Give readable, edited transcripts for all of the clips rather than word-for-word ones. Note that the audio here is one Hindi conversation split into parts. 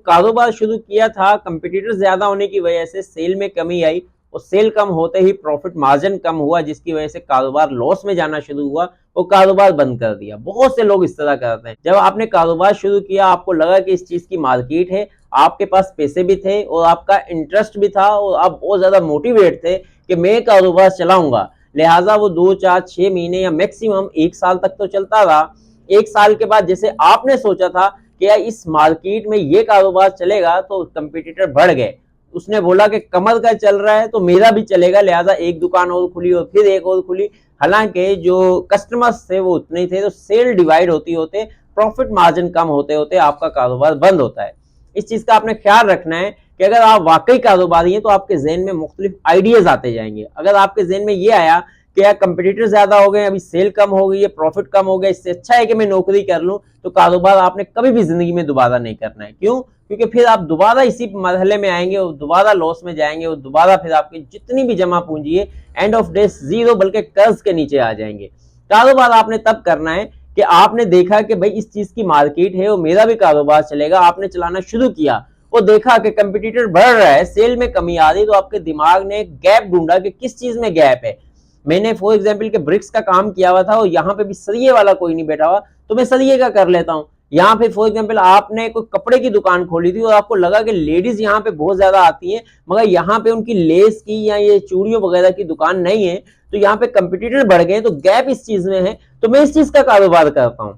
कारोबार शुरू किया था, कंपटीटर ज्यादा होने की वजह से सेल में कमी आई और सेल कम होते ही प्रॉफिट मार्जिन कम हुआ, जिसकी वजह से कारोबार लॉस में जाना शुरू हुआ, वो कारोबार बंद कर दिया। बहुत से लोग इस तरह करते हैं। जब आपने कारोबार शुरू किया, आपको लगा कि इस चीज की मार्केट है, आपके पास पैसे भी थे और आपका इंटरेस्ट भी था और आप बहुत ज्यादा मोटिवेट थे कि मैं कारोबार चलाऊंगा, लिहाजा वो 2 4 6 महीने या मैक्सिमम 1 साल तक तो चलता रहा। 1 साल के बाद जैसे आपने सोचा था कि यार इस मार्केट में ये कारोबार चलेगा, तो कंपटीटर बढ़ गए। उसने बोला कि कमर का चल रहा है तो मेरा भी चलेगा, लिहाजा एक दुकान और खुली और फिर एक और खुली। हालांकि जो कस्टमर्स थे वो उतने ही थे, तो सेल डिवाइड होती होते प्रॉफिट मार्जिन कम होते होते आपका कारोबार बंद होता है। इस चीज का आपने ख्याल रखना है कि अगर आप वाकई कारोबारी हैं तो आपके जहन में मुख्तलिफ आइडियाज आते जाएंगे। अगर आपके जहन में ये आया कि यार कंपटीटर ज्यादा हो गए, अभी सेल कम हो गई है, प्रॉफिट कम हो गया, इससे अच्छा है कि मैं नौकरी कर लूं, तो कारोबार आपने कभी भी जिंदगी में दोबारा नहीं करना है। क्यों? क्योंकि फिर आप दोबारा इसी मरहले में आएंगे और दोबारा लॉस में जाएंगे और दोबारा फिर आपकी जितनी भी जमा पूंजी है एंड ऑफ डे जीरो, बल्कि कर्ज के नीचे आ जाएंगे। कारोबार आपने तब करना है कि आपने देखा कि भाई इस चीज की मार्केट है और मेरा भी कारोबार चलेगा, आपने चलाना शुरू किया और देखा कि कंपटीटर बढ़ रहा है, सेल में कमी आ रही, तो आपके दिमाग ने गैप ढूंढा कि किस चीज में गैप है। मैंने फॉर एग्जाम्पल के ब्रिक्स का काम किया हुआ था और यहाँ पे भी सरिये वाला कोई नहीं बैठा हुआ, तो मैं सरिये का कर लेता हूँ। यहाँ पे फॉर एग्जाम्पल आपने कोई कपड़े की दुकान खोली थी और आपको लगा कि लेडीज यहाँ पे बहुत ज्यादा आती हैं, मगर यहाँ पे उनकी लेस की या ये चूड़ियों वगैरह की दुकान नहीं है, तो यहाँ पे कंपटीटर बढ़ गए, तो गैप इस चीज में है, तो मैं इस चीज का कारोबार करता हूँ।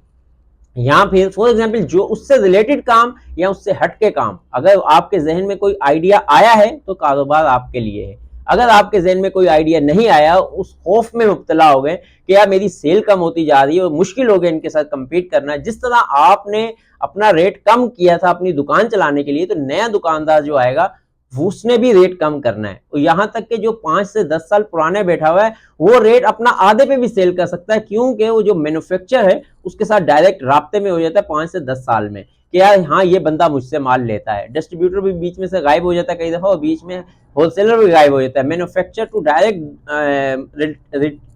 या फिर फॉर एग्जाम्पल जो उससे रिलेटेड काम या उससे हटके काम, अगर आपके जहन में कोई आइडिया आया है तो कारोबार आपके लिए है। अगर आपके जहन में कोई आइडिया नहीं आया, उस खौफ में मुब्तला हो गए कि यार मेरी सेल कम होती जा रही है और मुश्किल हो गया इनके साथ कंपीट करना, जिस तरह आपने अपना रेट कम किया था अपनी दुकान चलाने के लिए, तो नया दुकानदार जो आएगा उसने भी रेट कम करना है। और यहां तक कि जो 5 से 10 साल पुराने बैठा हुआ है वो रेट अपना आधे पे भी सेल कर सकता है, क्योंकि वो जो मैन्युफैक्चर है उसके साथ डायरेक्ट राब्ते में हो जाता है 5 से 10 साल में कि यार हाँ ये बंदा मुझसे माल लेता है। डिस्ट्रीब्यूटर भी बीच में से गायब हो जाता है कई दफा और बीच में होलसेलर भी गायब हो जाता है, manufacture to direct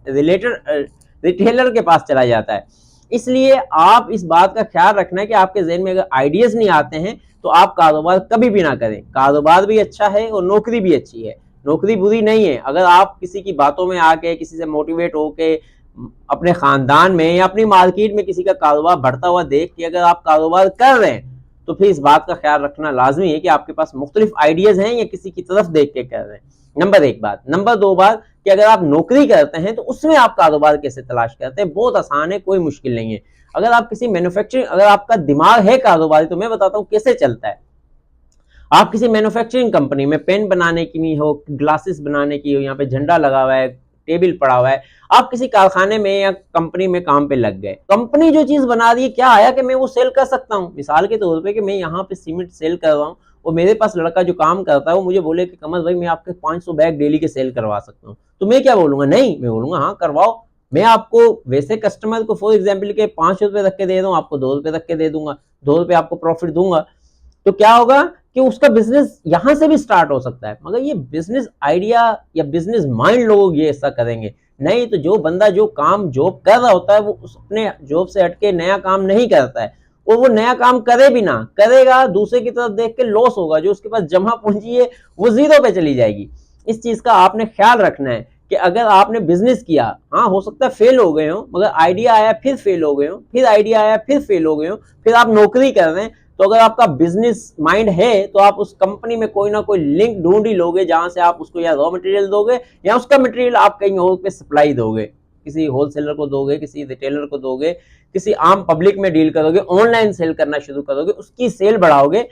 related retailer के पास चला जाता है। इसलिए आप इस बात का ख्याल रखना है कि आपके जहन में अगर आइडियाज नहीं आते हैं तो आप कारोबार कभी भी ना करें। कारोबार भी अच्छा है और नौकरी भी अच्छी है, नौकरी बुरी नहीं है। अगर आप किसी की बातों में आके किसी से मोटिवेट होके अपने खानदान में या अपनी मार्केट में किसी का कारोबार बढ़ता हुआ देख के अगर आप कारोबार कर रहे हैं, तो फिर इस बात का ख्याल रखना लाजमी है कि आपके पास मुख्तलिफ आइडियाज हैं या किसी की तरफ देख के कर रहे हैं। नंबर 1 बात। नंबर 2 बात कि अगर आप नौकरी करते हैं तो उसमें आप कारोबार कैसे तलाश करते हैं, बहुत आसान है, कोई मुश्किल नहीं है। अगर आप किसी मैन्युफैक्चरिंग, अगर आपका दिमाग है कारोबारी, तो मैं बताता हूँ कैसे चलता है। आप किसी मैन्युफैक्चरिंग कंपनी में पेन बनाने की हो, ग्लासेस बनाने की हो, यहाँ पे झंडा लगा हुआ है, टेबल पड़ा हुआ है, आप किसी कारखाने में या कंपनी में काम पे लग गए। कंपनी जो चीज बना रही है, क्या आया कि मैं वो सेल कर सकता हूँ। मिसाल के तौर पे कि मैं यहाँ पे सीमेंट सेल कर रहा हूँ और मेरे पास लड़का जो काम करता है वो मुझे बोले कि कमल भाई मैं आपके 500 बैग डेली के सेल करवा सकता हूँ, तो मैं क्या बोलूंगा? नहीं, मैं बोलूंगा हाँ करवाओ। मैं आपको वैसे कस्टमर को फॉर एग्जाम्पल के 5 रुपए रख के दे रहा हूँ, आपको 2 रुपए रख के दे दूंगा, 2 रुपए आपको प्रॉफिट दूंगा। तो क्या होगा कि उसका बिजनेस यहां से भी स्टार्ट हो सकता है। मगर ये बिजनेस आइडिया या बिजनेस माइंड लोग ये ऐसा करेंगे नहीं, तो जो बंदा जो काम जॉब कर रहा होता है वो अपने जॉब से हटके नया काम नहीं करता है, और वो नया काम करे भी ना, करेगा दूसरे की तरफ देख के लॉस होगा, जो उसके पास जमा पूंजी है वो जीरो पे चली जाएगी। इस चीज का आपने ख्याल रखना है कि अगर आपने बिजनेस किया, हाँ हो सकता है फेल हो गए हो, मगर आइडिया आया फिर फेल हो गए हो, फिर आइडिया आया फिर फेल हो गए हो, फिर आप नौकरी कर रहे हैं, तो अगर आपका बिजनेस माइंड है तो आप उस कंपनी में कोई ना कोई लिंक ढूंढ ही लोगे जहां से आप उसको या रॉ मटेरियल दोगे या उसका मटेरियल आप कहीं और पे सप्लाई दोगे, किसी होलसेलर को दोगे, किसी रिटेलर को दोगे, किसी आम पब्लिक में डील करोगे, ऑनलाइन सेल करना शुरू करोगे, उसकी सेल बढ़ाओगे,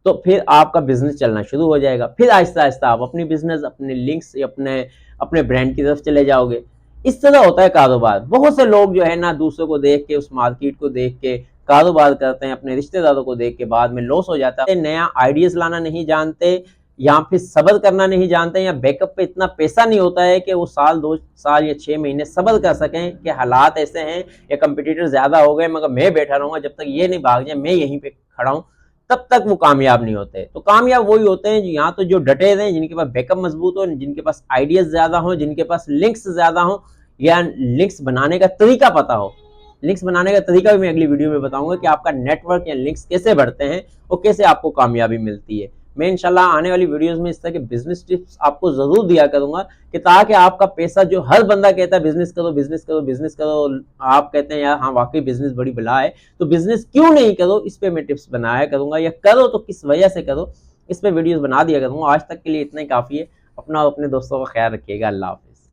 तो फिर आपका बिजनेस चलना शुरू हो जाएगा। फिर आहिस्ता आहिस्ता आप अपनी बिजनेस, अपने लिंक्स, अपने अपने ब्रांड की तरफ चले जाओगे। इस तरह होता है कारोबार। बहुत से लोग जो है ना दूसरों को देख के, उस मार्केट को देख के कारोबार करते हैं, अपने रिश्तेदारों को देख के बाद में लॉस हो जाता है। नया आइडियाज लाना नहीं जानते, या फिर सब्र करना नहीं जानते, या बैकअप पे इतना पैसा नहीं होता है कि वो साल 2 साल या 6 महीने सब्र कर सकें कि हालात ऐसे हैं या कंपटीटर ज्यादा हो गए मगर मैं बैठा रहूंगा जब तक ये नहीं भाग जाए, मैं यहीं पे खड़ा हूं, तब तक वो कामयाब नहीं होते। तो कामयाब वही होते हैं यहाँ तो जो डटे रहे, जिनके पास बैकअप मजबूत हो, जिनके पास आइडियाज ज्यादा हो, जिनके पास लिंक्स ज्यादा हो या लिंक्स बनाने का तरीका पता हो। लिंक्स बनाने का तरीका भी मैं अगली वीडियो में बताऊंगा कि आपका नेटवर्क या लिंक्स कैसे बढ़ते हैं और कैसे आपको कामयाबी मिलती है। मैं इंशाल्लाह आने वाली वीडियोस में इस तरह के बिजनेस टिप्स आपको जरूर दिया करूंगा कि ताकि आपका पैसा, जो हर बंदा कहता है बिजनेस करो बिजनेस करो बिजनेस करो, आप कहते हैं यार हाँ वाकई बिजनेस बड़ी बला है, तो बिजनेस क्यों नहीं करो, इस पे मैं टिप्स बनाया करूंगा, या करो तो किस वजह से करो, इस पे वीडियोस बना दिया करूंगा। आज तक के लिए इतना ही काफी है। अपना और अपने दोस्तों का ख्याल रखिएगा। अल्लाह हाफिज।